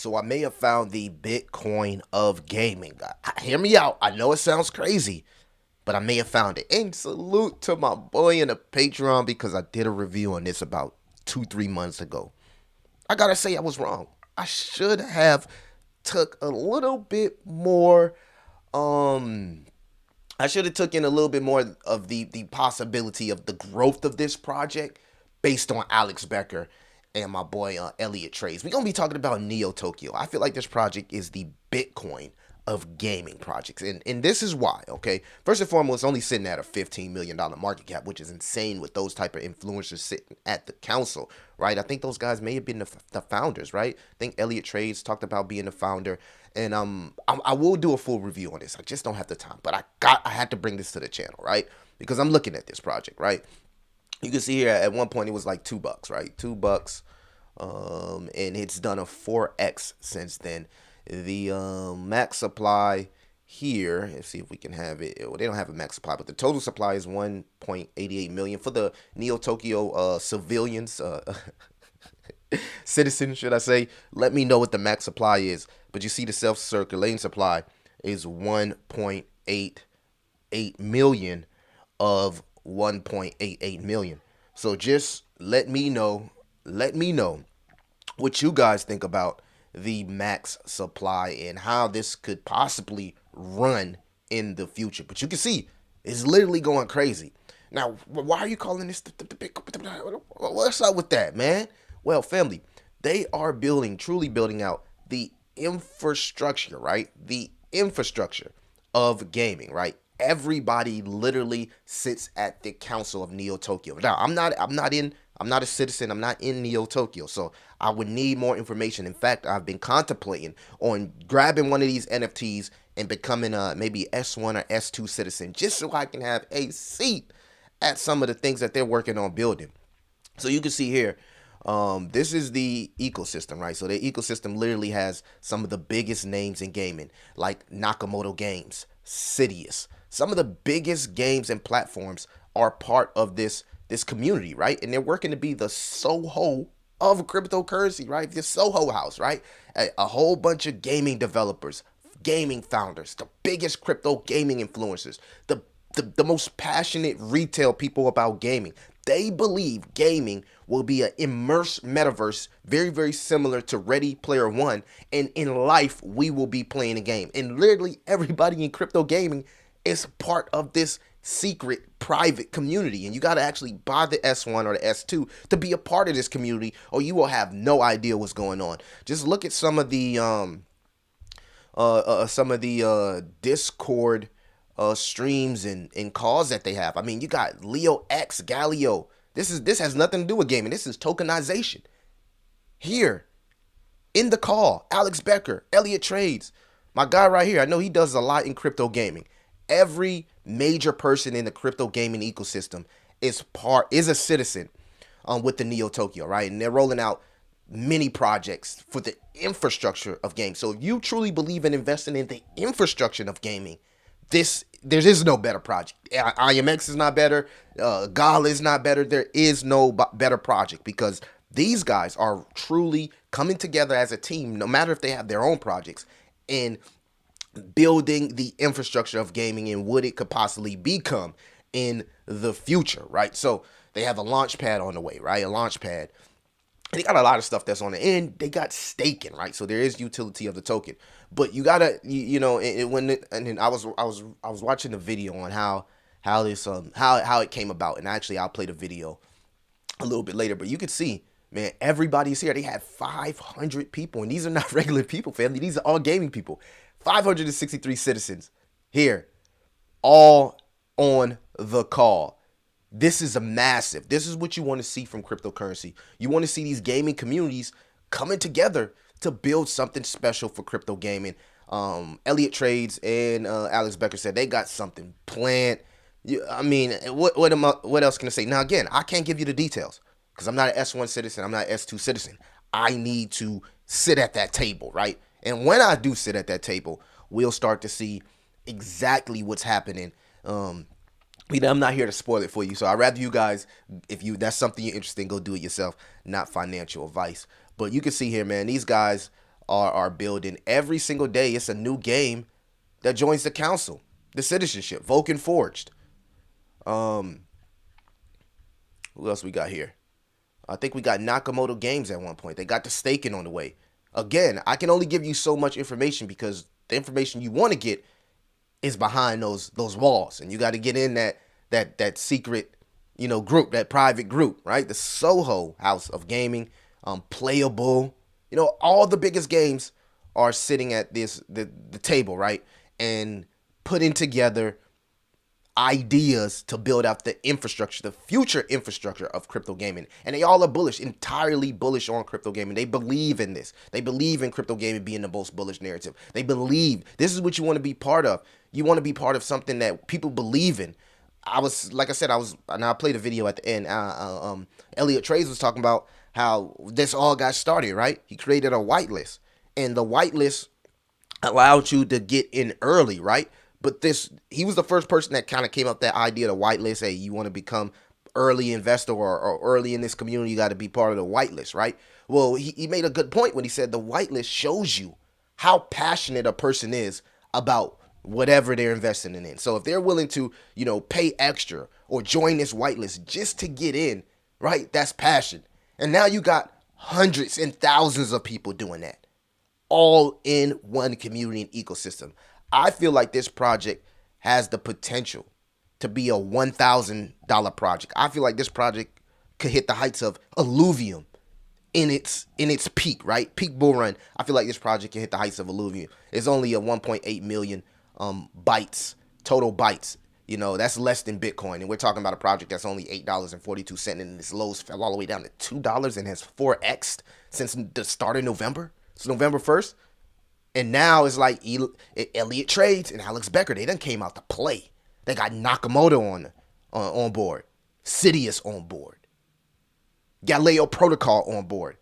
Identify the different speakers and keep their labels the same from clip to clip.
Speaker 1: So I may have found the Bitcoin of gaming. Hear me out. I know it sounds crazy, but I may have found it. And salute to my boy in the Patreon because I did a review on this about 2, 3 months ago. I gotta say I was wrong. I should have took a little bit more. Um, I should have took in a little bit more of the possibility of the growth of this project based on Alex Becker and my boy Elliot Trades. We're gonna be talking about Neo Tokyo. I feel like this project is the Bitcoin of gaming projects, and this is why. Okay, first and foremost, it's only sitting at a $15 million market cap, which is insane with those type of influencers sitting at the council, right? I think those guys may have been the founders, right? I think Elliot Trades talked about being the founder, and I will do a full review on this. I just don't have the time, but I had to bring this to the channel, right? Because I'm looking at this project, right? You can see here at one point it was like $2, right? $2, and it's done a 4x since then. The max supply here, let's see if we can have it. Well, they don't have a max supply, but the total supply is 1.88 million for the Neo Tokyo civilians, citizens, should I say. Let me know what the max supply is. But you see the self-circulating supply is 1.88 million of 1.88 million. So just let me know what you guys think about the max supply and how this could possibly run in the future. But you can see it's literally going crazy. Now, why are you calling this the big? What's up with that, man? Well, family, they are building, truly building out the infrastructure, right? The infrastructure of gaming, right? Everybody literally sits at the council of Neo Tokyo. Now, I'm not a citizen. I'm not in Neo Tokyo, so I would need more information. In fact, I've been contemplating on grabbing one of these NFTs and becoming a maybe S1 or S2 citizen, just so I can have a seat at some of the things that they're working on building. So you can see here, this is the ecosystem, right? So the ecosystem literally has some of the biggest names in gaming, like Nakamoto Games, Sidious. Some of the biggest games and platforms are part of this community, right? And they're working to be the Soho of cryptocurrency, right? The Soho house, right? A whole bunch of gaming developers, gaming founders, the biggest crypto gaming influencers, the most passionate retail people about gaming. They believe gaming will be an immersed metaverse, very, very similar to Ready Player One. And in life, we will be playing a game. And literally everybody in crypto gaming is part of this secret private community. And you got to actually buy the S1 or the S2 to be a part of this community, or you will have no idea what's going on. Just look at some of the Discord streams and calls that they have. I mean, you got Leo X, Galio. This has nothing to do with gaming. This is tokenization. Here in the call, Alex Becker, Elliot Trades, my guy right here. I know he does a lot in crypto gaming. Every major person in the crypto gaming ecosystem is a citizen with the Neo Tokyo, right? And they're rolling out many projects for the infrastructure of games. So if you truly believe in investing in the infrastructure of gaming, there is no better project. IMX is not better. Gala is not better. There is no better project because these guys are truly coming together as a team, no matter if they have their own projects, and building the infrastructure of gaming and what it could possibly become in the future, right? So they have a launch pad on the way, right? A launch pad. And they got a lot of stuff that's on the end. They got staking, right? So there is utility of the token, but you gotta, and I was watching the video on how it came about, and actually I'll play the video a little bit later. But you can see, man, everybody's here. They had 500 people, and these are not regular people, family. These are all gaming people. 563 citizens here, all on the call. This is a massive. This is what you want to see from cryptocurrency. You want to see these gaming communities coming together to build something special for crypto gaming. Elliot Trades and Alex Becker said they got something planned. I mean, what else can I say? Now again, I can't give you the details because I'm not an S1 citizen. I'm not an S2 citizen. I need to sit at that table, right? And when I do sit at that table, we'll start to see exactly what's happening. I'm not here to spoil it for you, so I'd rather you guys, if you that's something you're interested in, go do it yourself. Not financial advice, but you can see here, man. These guys are building. Every single day, it's a new game that joins the council, the citizenship, Vulcan Forged. Um, who else we got here? I think we got Nakamoto Games at one point. They got the staking on the way. Again, I can only give you so much information because the information you want to get is behind those walls, and you got to get in that secret, group, that private group, right? The Soho House of Gaming, Playable. All the biggest games are sitting at the table, right, and putting together ideas to build out the infrastructure, the future infrastructure of crypto gaming. And they all are bullish, entirely bullish on crypto gaming. They believe in this. They believe in crypto gaming being the most bullish narrative. They believe this is what you want to be part of. You want to be part of something that people believe in. Like I said, and I played a video at the end. Elliot Trades was talking about how this all got started, right? He created a whitelist, and the whitelist allowed you to get in early, right? But he was the first person that kind of came up with that idea, the whitelist. Hey, you want to become early investor or early in this community, you got to be part of the whitelist, right? Well, he made a good point when he said the whitelist shows you how passionate a person is about whatever they're investing in. So if they're willing to, pay extra or join this whitelist just to get in, right? That's passion. And now you got hundreds and thousands of people doing that, all in one community and ecosystem. I feel like this project has the potential to be a $1,000 project. I feel like this project could hit the heights of Illuvium in its peak, right? Peak bull run. I feel like this project can hit the heights of Illuvium. It's only a 1.8 million bytes, total bytes. That's less than Bitcoin. And we're talking about a project that's only $8.42, and its lows fell all the way down to $2 and has 4x'd since the start of November. It's November 1st. And now it's like Elliott Trades and Alex Becker. They done came out to play. They got Nakamoto on board. Sidious on board. Galileo Protocol on board.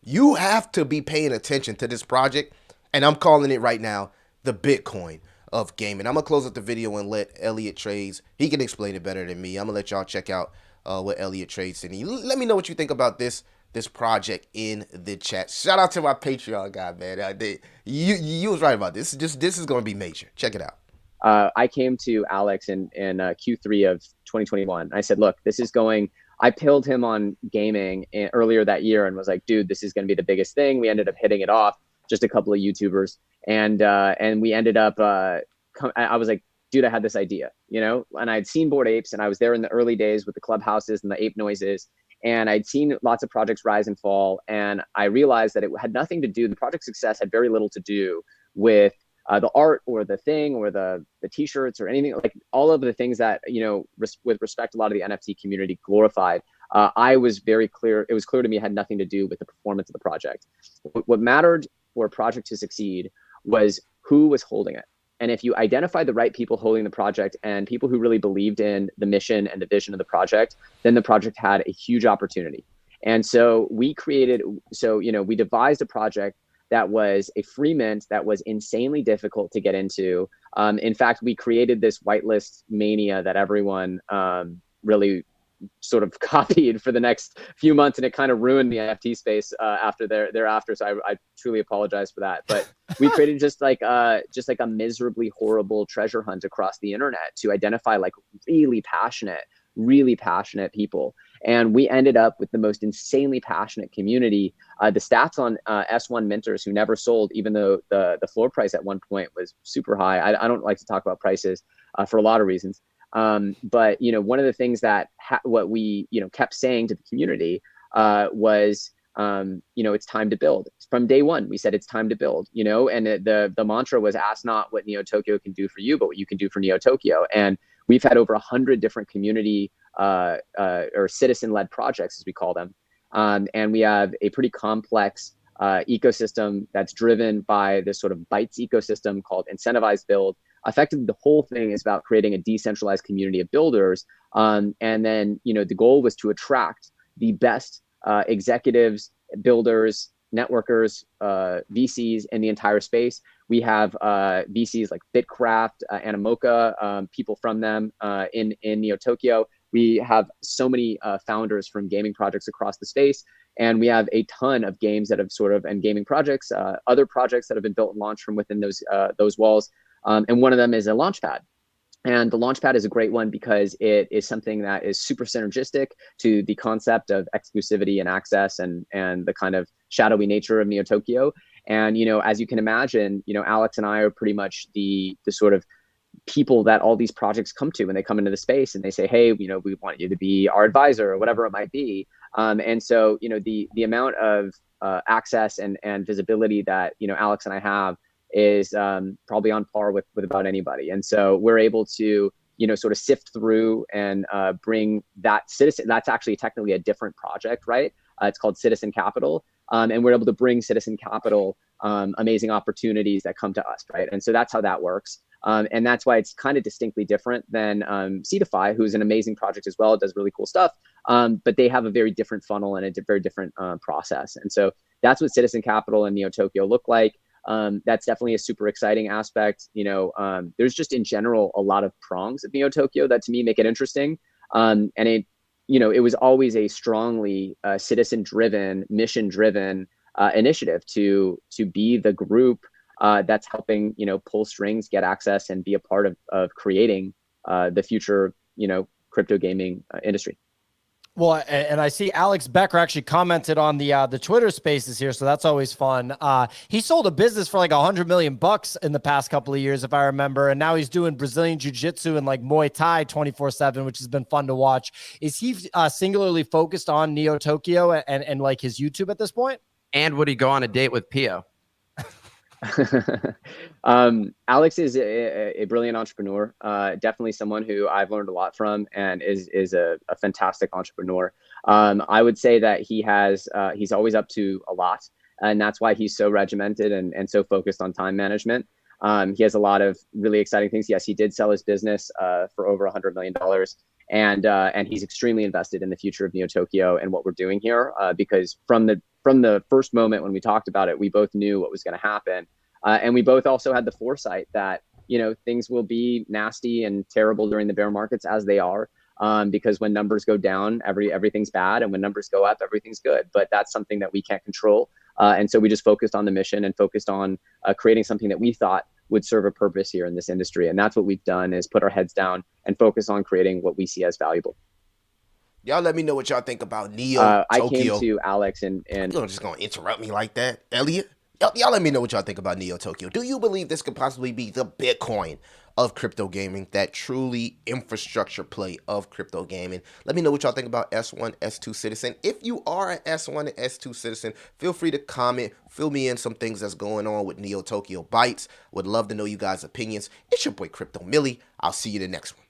Speaker 1: You have to be paying attention to this project. And I'm calling it right now the Bitcoin of gaming. I'm going to close up the video and let Elliott Trades. He can explain it better than me. I'm going to let y'all check out what Elliott Trades said. Let me know what you think about this project in the chat. Shout out to my Patreon guy, man. You was right about this. This is going to be major. Check it out.
Speaker 2: I came to Alex in Q3 of 2021. I said, look, I pilled him on gaming earlier that year and was like, dude, this is going to be the biggest thing. We ended up hitting it off, just a couple of YouTubers. And we ended up, I was like, dude, I had this idea, and I'd seen Bored Apes, and I was there in the early days with the clubhouses and the ape noises. And I'd seen lots of projects rise and fall. And I realized that it had nothing to do, the project success had very little to do with the art or the thing or the t-shirts or anything, like all of the things that, with respect to a lot of the NFT community glorified. I was very clear. It was clear to me it had nothing to do with the performance of the project. What mattered for a project to succeed was who was holding it. And if you identify the right people holding the project and people who really believed in the mission and the vision of the project, then the project had a huge opportunity. And so we devised a project that was a free mint that was insanely difficult to get into. In fact, we created this whitelist mania that everyone really sort of copied for the next few months, and it kind of ruined the NFT space thereafter. So I truly apologize for that. But we created just like a miserably horrible treasure hunt across the internet to identify like really passionate people. And we ended up with the most insanely passionate community. The stats on S1 minters who never sold, even though the floor price at one point was super high. I don't like to talk about prices for a lot of reasons. But one of the things that what we kept saying to the community was it's time to build. From day one, we said it's time to build. And the mantra was, ask not what Neo Tokyo can do for you, but what you can do for Neo Tokyo. And we've had over 100 different community or citizen-led projects, as we call them, and we have a pretty complex ecosystem that's driven by this sort of bytes ecosystem called Incentivized Build. Effectively, the whole thing is about creating a decentralized community of builders. And then, the goal was to attract the best executives, builders, networkers, VCs in the entire space. We have VCs like Bitcraft, Animoca, people from them in Neo Tokyo. We have so many founders from gaming projects across the space. And we have a ton of games that have sort of, and gaming projects, other projects that have been built and launched from within those walls. And one of them is a Launchpad. And the Launchpad is a great one because it is something that is super synergistic to the concept of exclusivity and access, and the kind of shadowy nature of Neo Tokyo. And, as you can imagine, Alex and I are pretty much the sort of people that all these projects come to when they come into the space and they say, hey, we want you to be our advisor or whatever it might be. And so, the amount of access and visibility that, Alex and I have is probably on par with about anybody. And so we're able to, sort of sift through and bring that citizen. That's actually technically a different project, right? It's called Citizen Capital. And we're able to bring Citizen Capital amazing opportunities that come to us, right? And so that's how that works. And that's why it's kind of distinctly different than Seedify, who's an amazing project as well. It does really cool stuff. But they have a very different funnel and a very different process. And so that's what Citizen Capital and Neo Tokyo look like. That's definitely a super exciting aspect. There's just in general a lot of prongs of Neo Tokyo that to me make it interesting. And it was always a strongly citizen-driven, mission-driven initiative to be the group that's helping pull strings, get access, and be a part of creating the future crypto gaming industry.
Speaker 3: Well, and I see Alex Becker actually commented on the Twitter Spaces here, so that's always fun. He sold a business for like $100 million in the past couple of years, if I remember, and now he's doing Brazilian Jiu-Jitsu and like Muay Thai 24/7, which has been fun to watch. Is he singularly focused on Neo Tokyo and like his YouTube at this point?
Speaker 4: And would he go on a date with Pio?
Speaker 2: Alex is a brilliant entrepreneur, definitely someone who I've learned a lot from, and is a fantastic entrepreneur. I would say that he's always up to a lot, and that's why he's so regimented and so focused on time management. He has a lot of really exciting things. Yes, he did sell his business for over $100 million. And he's extremely invested in the future of Neo Tokyo and what we're doing here, because from the first moment when we talked about it, we both knew what was going to happen. And we both also had the foresight that, things will be nasty and terrible during the bear markets, as they are, because when numbers go down, everything's bad. And when numbers go up, everything's good. But that's something that we can't control. And so we just focused on the mission and focused on creating something that we thought would serve a purpose here in this industry. And that's what we've done, is put our heads down and focus on creating what we see as valuable.
Speaker 1: Y'all let me know what y'all think about Neo
Speaker 2: I
Speaker 1: Tokyo.
Speaker 2: came to Alex and
Speaker 1: You're just going to interrupt me like that, Elliot? Y'all let me know what y'all think about Neo Tokyo. Do you believe this could possibly be the Bitcoin of crypto gaming, that truly infrastructure play of crypto gaming? Let me know what y'all think about S1, S2 Citizen. If you are an S1 and S2 Citizen, feel free to comment, fill me in some things that's going on with Neo Tokyo Bytes. Would love to know you guys' opinions. It's your boy Crypto Millie. I'll see you the next one.